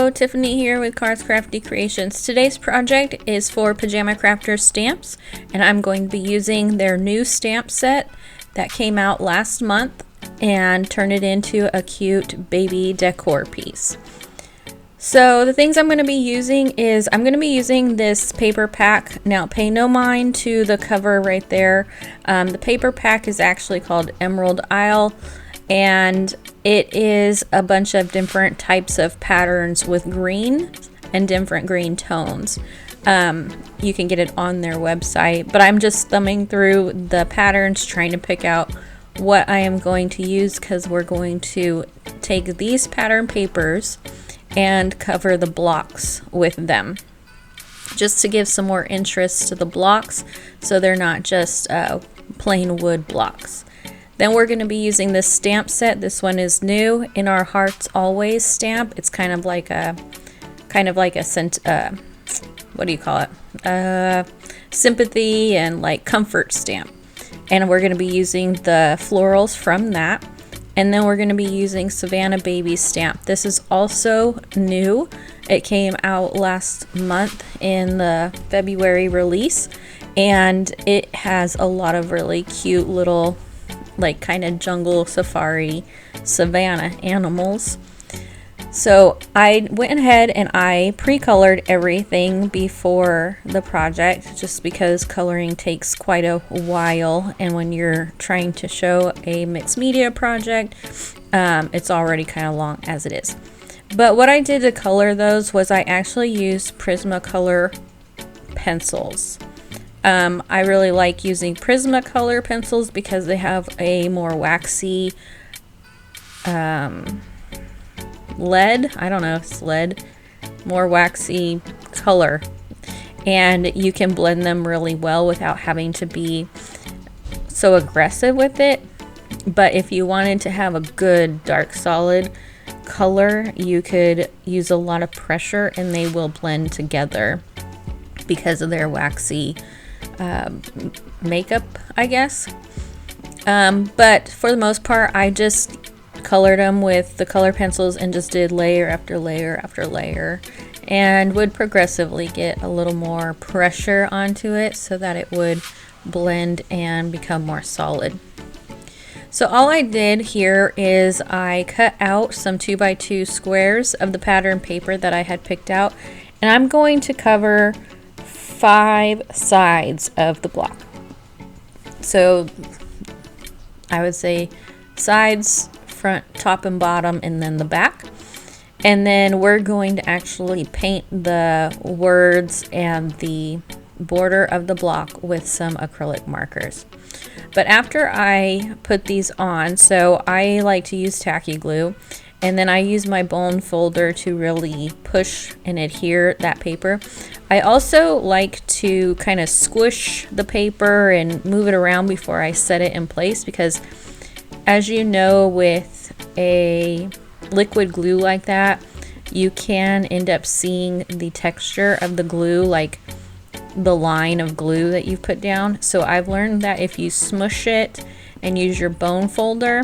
Hello, Tiffany here with Cars Crafty Creations. Today's project is for Pajama Crafter Stamps, and I'm going to be using their new stamp set that came out last month and turn it into a cute baby decor piece. So the things I'm going to be using is I'm going to be using this paper pack. Now pay no mind to the cover right there. The paper pack is actually called Emerald Isle, and it is a bunch of different types of patterns with green and different green tones. You can get it on their website, but I'm just thumbing through the patterns trying to pick out what I am going to use, because we're going to take these pattern papers and cover the blocks with them, just to give some more interest to the blocks so they're not just plain wood blocks. Then we're going to be using this stamp set. This one is new, in our Hearts Always stamp. It's kind of like a what do you call it? Sympathy and like comfort stamp. And we're going to be using the florals from that. And then we're going to be using Savannah Baby stamp. This is also new. It came out last month in the February release, and it has a lot of really cute little like kind of jungle safari savanna animals. So I went ahead and I pre-colored everything before the project, just because coloring takes quite a while, and when you're trying to show a mixed media project, it's already kind of long as it is. But what I did to color those was I actually used Prismacolor pencils. I really like using Prismacolor pencils because they have a more waxy lead, I don't know if it's lead, more waxy color, and you can blend them really well without having to be so aggressive with it. But if you wanted to have a good dark solid color, you could use a lot of pressure and they will blend together because of their waxy makeup, I guess. But for the most part, I just colored them with the color pencils and just did layer after layer after layer, and would progressively get a little more pressure onto it so that it would blend and become more solid. So all I did here is I cut out some 2x2 squares of the pattern paper that I had picked out, and I'm going to cover 5 sides of the block. So I would say sides, front, top and bottom, and then the back. And then we're going to actually paint the words and the border of the block with some acrylic markers. But after I put these on, so I like to use tacky glue, and then I use my bone folder to really push and adhere that paper. I also like to kind of squish the paper and move it around before I set it in place, because as you know, with a liquid glue like that, you can end up seeing the texture of the glue, like the line of glue that you've put down. So I've learned that if you smush it and use your bone folder,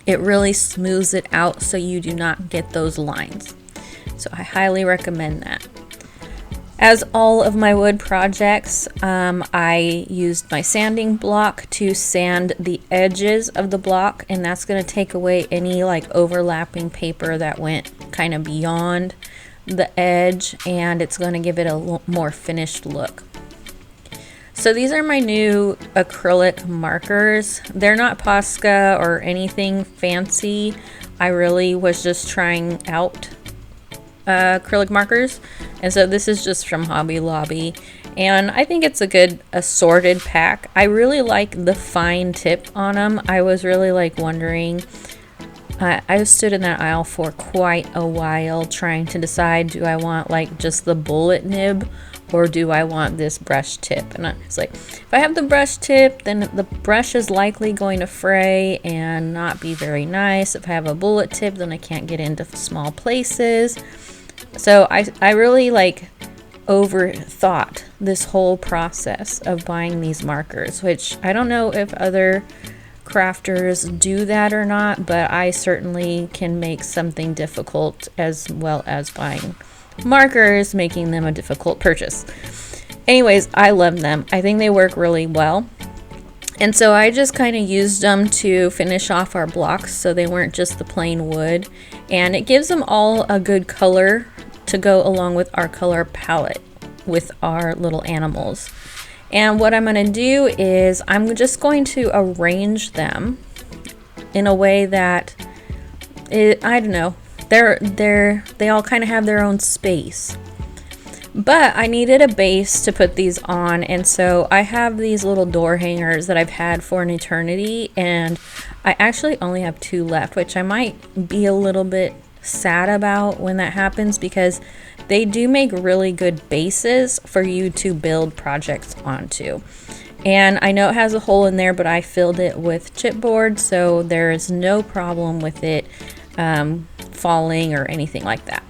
it really smooths it out so you do not get those lines. So I highly recommend that. As all of my wood projects, I used my sanding block to sand the edges of the block, and that's going to take away any like overlapping paper that went kind of beyond the edge, and it's going to give it a more finished look. So these are my new acrylic markers. They're not Posca or anything fancy. I really was just trying out acrylic markers, and so this is just from Hobby Lobby, and I think it's a good assorted pack. I really like the fine tip on them. I was really like wondering, I stood in that aisle for quite a while trying to decide, do I want like just the bullet nib, or do I want this brush tip? And I was like, if I have the brush tip, then the brush is likely going to fray and not be very nice. If I have a bullet tip, then I can't get into small places. So I really like overthought this whole process of buying these markers, which I don't know if other crafters do that or not, but I certainly can make something difficult, as well as buying markers, making them a difficult purchase. Anyways, I love them. I think they work really well. And so I just kind of used them to finish off our blocks so they weren't just the plain wood. And it gives them all a good color to go along with our color palette with our little animals. And what I'm going to do is I'm just going to arrange them in a way that I don't know, they all kind of have their own space. But I needed a base to put these on, and so I have these little door hangers that I've had for an eternity, and I actually only have 2 left, which I might be a little bit sad about when that happens, because they do make really good bases for you to build projects onto. And I know it has a hole in there, but I filled it with chipboard, so there is no problem with it falling or anything like that.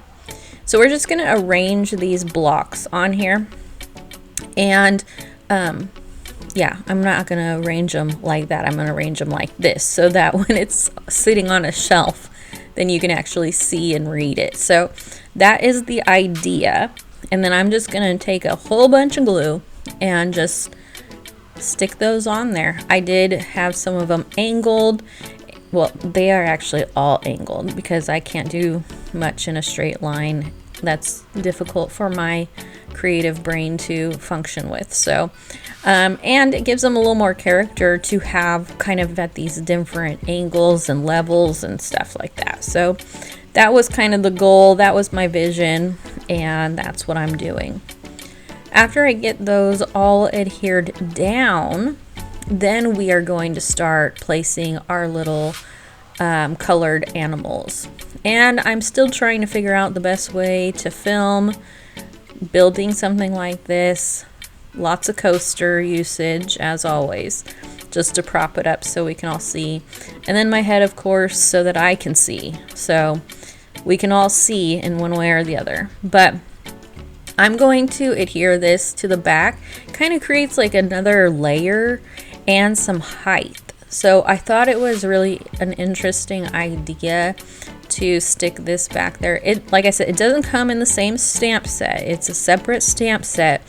So we're just going to arrange these blocks on here, and yeah, I'm not going to arrange them like that. I'm going to arrange them like this, so that when it's sitting on a shelf, then you can actually see and read it. So that is the idea. And then I'm just going to take a whole bunch of glue and just stick those on there. I did have some of them angled. Well, they are actually all angled because I can't do much in a straight line. That's difficult for my creative brain to function with. So, and it gives them a little more character to have kind of at these different angles and levels and stuff like that. So that was kind of the goal. That was my vision, and that's what I'm doing. After I get those all adhered down, then we are going to start placing our little colored animals. And I'm still trying to figure out the best way to film building something like this. Lots of coaster usage, as always, just to prop it up so we can all see. And then my head, of course, so that I can see. So we can all see in one way or the other. But I'm going to adhere this to the back. Kind of creates like another layer and some height. So I thought it was really an interesting idea to stick this back there. It, like I said, it doesn't come in the same stamp set. It's a separate stamp set,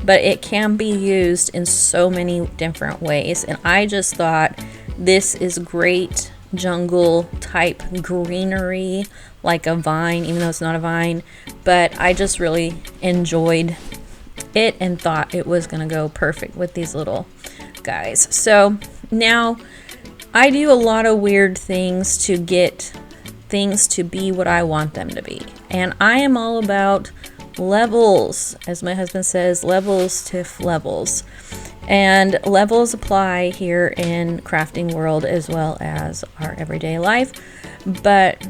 but it can be used in so many different ways. And I just thought this is great jungle type greenery, like a vine, even though it's not a vine. But I just really enjoyed it and thought it was gonna go perfect with these little guys. So now I do a lot of weird things to get things to be what I want them to be. And I am all about levels, as my husband says, levels to levels. And levels apply here in crafting world as well as our everyday life. But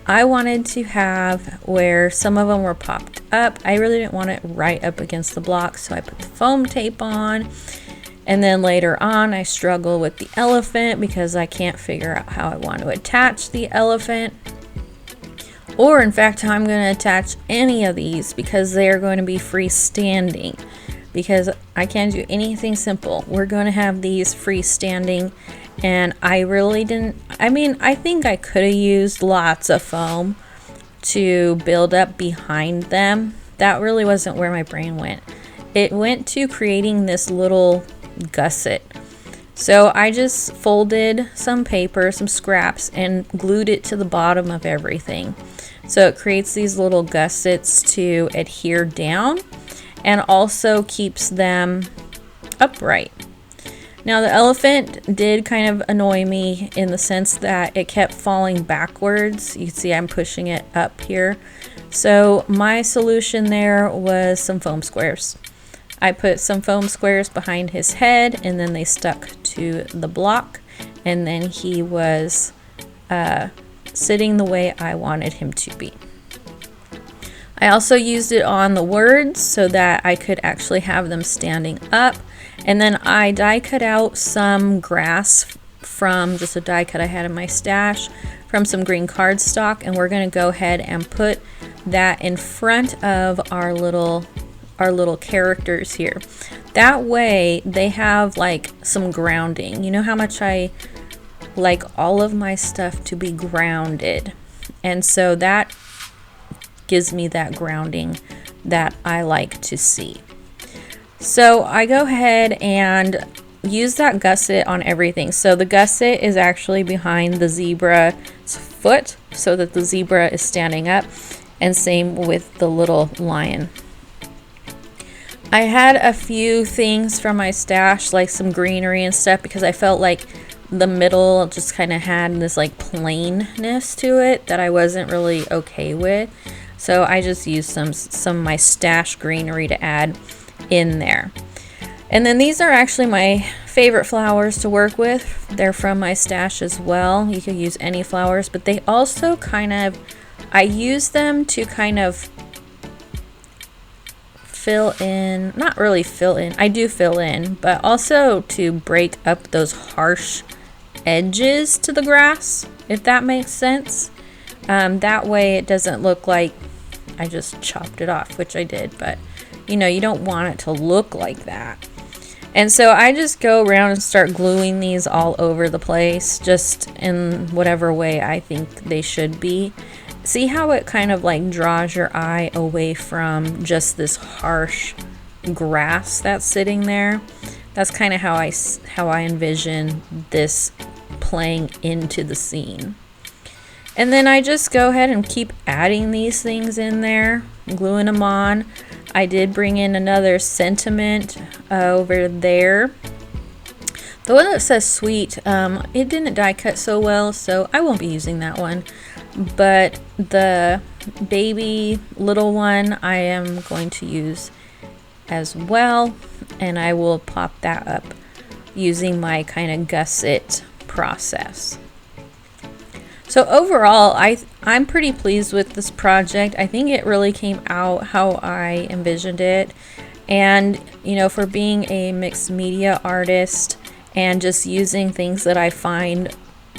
I wanted to have where some of them were popped up. I really didn't want it right up against the block, so I put the foam tape on. And then later on, I struggle with the elephant because I can't figure out how I want to attach the elephant. Or in fact, how I'm going to attach any of these because they are going to be freestanding. Because I can't do anything simple. We're going to have these freestanding. And I really didn't, I mean, I think I could have used lots of foam to build up behind them. That really wasn't where my brain went. It went to creating this little gusset. So I just folded some paper, some scraps, and glued it to the bottom of everything. So it creates these little gussets to adhere down and also keeps them upright. Now the elephant did kind of annoy me in the sense that it kept falling backwards. You can see I'm pushing it up here. So my solution there was some foam squares. I put some foam squares behind his head, and then they stuck to the block, and then he was sitting the way I wanted him to be. I also used it on the words so that I could actually have them standing up, and then I die cut out some grass from just a die cut I had in my stash from some green cardstock, and we're going to go ahead and put that in front of our little characters here. That way they have like some grounding. You know how much I like all of my stuff to be grounded, and so that gives me that grounding that I like to see. So I go ahead and use that gusset on everything. So the gusset is actually behind the zebra's foot so that the zebra is standing up, and same with the little lion. I had a few things from my stash, like some greenery and stuff, because I felt like the middle just kind of had this like plainness to it that I wasn't really okay with. So I just used some of my stash greenery to add in there. And then these are actually my favorite flowers to work with. They're from my stash as well. You could use any flowers, but they also kind of, I use them to kind of fill in, not really fill in, I do fill in, but also to break up those harsh edges to the grass, if that makes sense. That way it doesn't look like I just chopped it off, which I did, but you know, you don't want it to look like that. And so I just go around and start gluing these all over the place, just in whatever way I think they should be. See how it kind of like draws your eye away from just this harsh grass that's sitting there? That's kind of how I envision this playing into the scene. And then I just go ahead and keep adding these things in there, gluing them on. I did bring in another sentiment over there. The one that says sweet, it didn't die cut so well, so I won't be using that one. But the baby little one I am going to use as well, and I will pop that up using my kind of gusset process. So overall, I'm pretty pleased with this project. I think it really came out how I envisioned it. And, you know, for being a mixed media artist and just using things that I find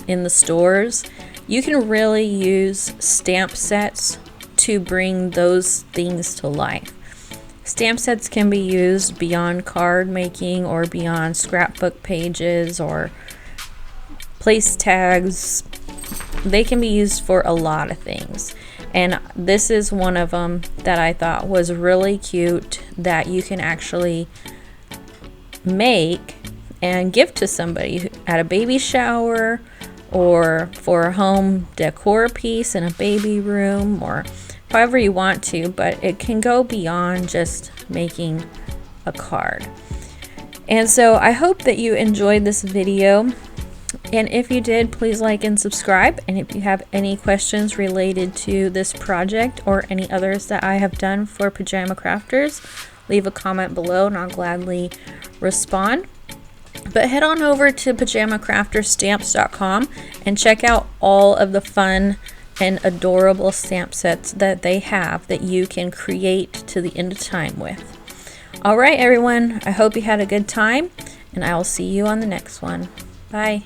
in the stores, you can really use stamp sets to bring those things to life. Stamp sets can be used beyond card making or beyond scrapbook pages or place tags. They can be used for a lot of things, and this is one of them that I thought was really cute, that you can actually make and give to somebody at a baby shower or for a home decor piece in a baby room, or however you want to, but it can go beyond just making a card. And so I hope that you enjoyed this video. And if you did, please like and subscribe. And if you have any questions related to this project or any others that I have done for Pajama Crafters, leave a comment below and I'll gladly respond. But head on over to PajamaCrafterStamps.com and check out all of the fun and adorable stamp sets that they have that you can create to the end of time with. Alright everyone, I hope you had a good time, and I will see you on the next one. Bye.